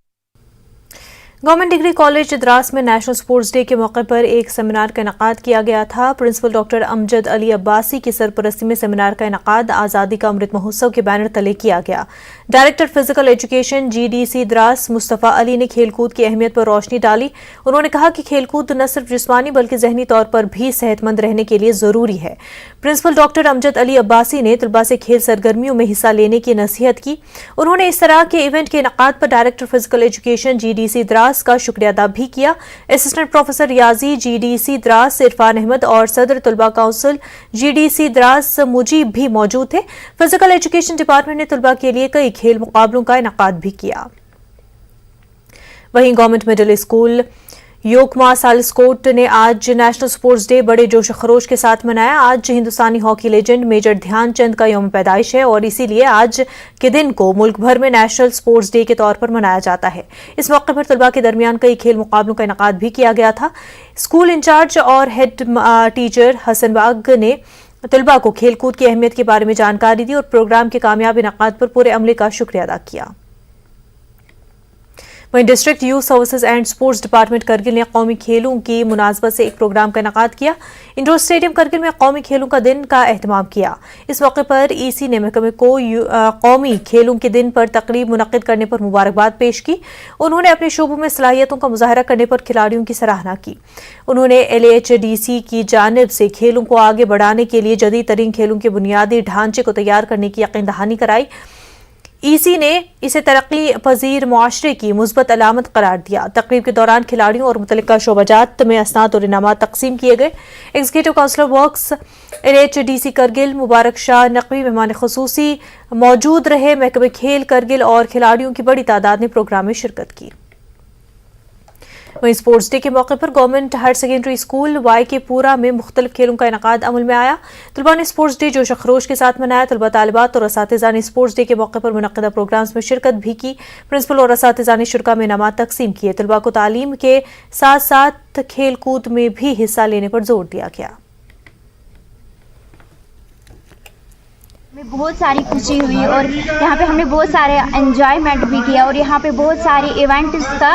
गवर्नमेंट डिग्री कॉलेज द्रास में नेशनल स्पोर्ट्स डे के मौके पर एक सेमिनार का इनेकाद किया गया था। प्रिंसिपल डॉक्टर अमजद अली अब्बासी की सरपरस्ती में सेमिनार का इनेकाद आज़ादी का अमृत महोत्सव के बैनर तले किया गया। Director physical education GDC Dras Mustafa Ali ने खेलकूद की अहमियत पर रोशनी डाली। उन्होंने कहा कि खेलकूद न सिर्फ जिस्मानी बल्कि जहनी तौर पर भी सेहतमंद रहने के लिए ज़रूरी है। प्रिंसिपल डॉक्टर अमजद अली अब्बासी ने तलबा से खेल सरगर्मियों में हिस्सा लेने की नसीहत की। उन्होंने इस तरह के इवेंट के इनेकाद पर director physical education GDC Dras का शुक्रिया अदा भी किया। असिस्टेंट प्रोफेसर रियाजी GDC द्रास इरफान अहमद और सदर तलबा काउंसिल GDC द्रास मुजीब भी मौजूद थे। फिजिकल एजुकेशन डिपार्टमेंट ने तलबा के लिए कई खेल मुकाबलों का इनेकाद भी किया। वहीं गवर्नमेंट मिडिल स्कूल योकमा सालिसकोट ने आज नेशनल स्पोर्ट्स डे बड़े जोश खरोश के साथ मनाया। आज हिंदुस्तानी हॉकी लेजेंड मेजर ध्यानचंद का यौम पैदाइश है और इसीलिए आज के दिन को मुल्क भर में नेशनल स्पोर्ट्स डे के तौर पर मनाया जाता है। इस मौके पर तलबा के दरमियान कई खेल मुकाबलों का इनेकाद भी किया गया था। स्कूल इंचार्ज और हेड टीचर हसन बाग ने तलबा को खेलकूद की अहमियत के बारे में जानकारी दी और प्रोग्राम के कामयाब इनेकाद पर पूरे अमले का शुक्रिया अदा किया। वहीं district youth services and sports department Kargil ने कौमी खेलों की मुनासबत से एक प्रोग्राम का इनेकाद किया। इंडोर स्टेडियम करगिल में कौमी खेलों का दिन का एहतमाम किया। इस मौके पर EC ने महकमे को कौमी खेलों के दिन पर तकरीब मुनक्किद करने पर मुबारकबाद पेश की। उन्होंने अपने शोबों में सलाहियतों का मुजाहरा करने पर खिलाड़ियों की सराहना की। उन्होंने LHDC की जानिब से खेलों को आगे बढ़ाने के लिए जदीद तरीन खेलों के बुनियादी ढांचे को तैयार करने की यकीन दहानी कराई। EC ने इसे तरक्की पजीर मुआशरे की मुस्बत अलामत करार दिया। तकरीब के दौरान खिलाड़ियों और मुतल्लिका शोबाजात में असनाद और इनामात तकसीम किए गए। Executive councillor works LHDC Kargil Mubarak Shah Naqvi मेहमान खुसूसी मौजूद रहे। महकमे खेल करगिल और खिलाड़ियों की बड़ी तादाद ने प्रोग्राम में शिरकत की। वहीं स्पोर्ट्स डे के मौके पर government higher secondary school YK Pora में मुख्तलिफ खेलों का इनेकाद अमल में आया। तलबा ने स्पोर्ट्स डे जोश खरोश के साथ मनाया। तलबा तालिबात और असातिज़ा ने स्पोर्ट्स डे के मौके पर मुनक्किदा प्रोग्राम्स में शिरकत भी की। प्रिंसिपल और असातिज़ा ने शुरा में इनामात तकसीम किए। तलबा को तालीम के साथ साथ खेल कूद में भी हिस्सा लेने पर जोर दिया गया। में बहुत सारी खुशी हुई और यहाँ पे हमने बहुत सारे एंजॉयमेंट भी किया और यहाँ पे बहुत सारे इवेंट्स का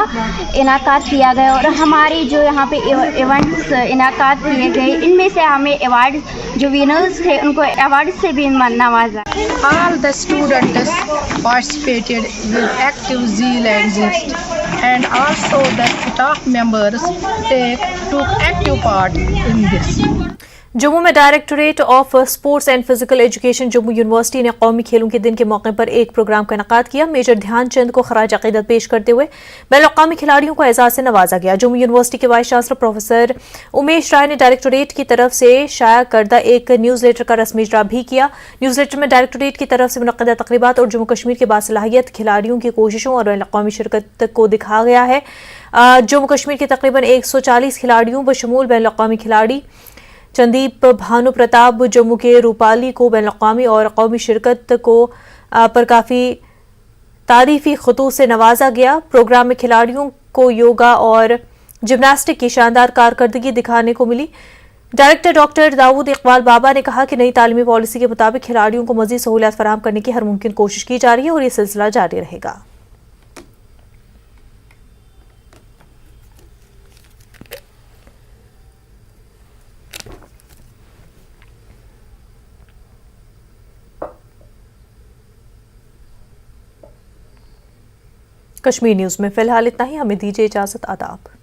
इनाकाद किया गया और हमारी जो यहाँ पे इवेंट्स इनाकाद किए गए इनमें से हमें अवार्ड जो विनर्स थे उनको अवार्ड से भी नवाजा। All the students participated with active zeal and zest, and also the staff members took active part in this. Jammu में directorate of sports and physical education Jammu university ने कौमी खेलों के दिन के मौके पर एक प्रोग्राम का इनेकाद किया। मेजर ध्यानचंद को खराज अकीदत पेश करते हुए बैनुल-अक़वामी खिलाड़ियों को एजाज से नवाजा गया। जम्मू यूनिवर्सिटी के वाइस चांसलर प्रोफेसर उमेश राय ने डायरेक्टोरेट की तरफ से शाया करदा एक न्यूज़ लेटर का रस्मी इजरा भी किया। न्यूज़ लेटर में डायरेक्टोरेट की तरफ से मुनक्किदा तकरीबात और जम्मू कश्मीर के बासलाहियत खिलाड़ियों की कोशिशों और बैनुल-अक़वामी शिरकत को दिखाया गया है। जम्मू कश्मीर के तकरीबन 140 खिलाड़ियों बशमूल बैनुल-अक़वामी खिलाड़ी चंदीप भानु प्रताप जम्मू के रूपाली को बैनुल-अक़वामी और कौमी शिरकत को पर काफ़ी तारीफी खतूत से नवाजा गया। प्रोग्राम में खिलाड़ियों को योगा और जिम्नास्टिक की शानदार कारकर्दगी दिखाने को मिली। डायरेक्टर डॉक्टर दाऊद इकबाल बाबा ने कहा कि नई तालीमी पॉलिसी के मुताबिक खिलाड़ियों को मज़ीद सहूलियात फराहम करने की हर मुमकिन कोशिश की जा रही है और ये सिलसिला जारी रहेगा। कश्मीर न्यूज़ में फिलहाल इतना ही। हमें दीजिए इजाज़त। आदाब।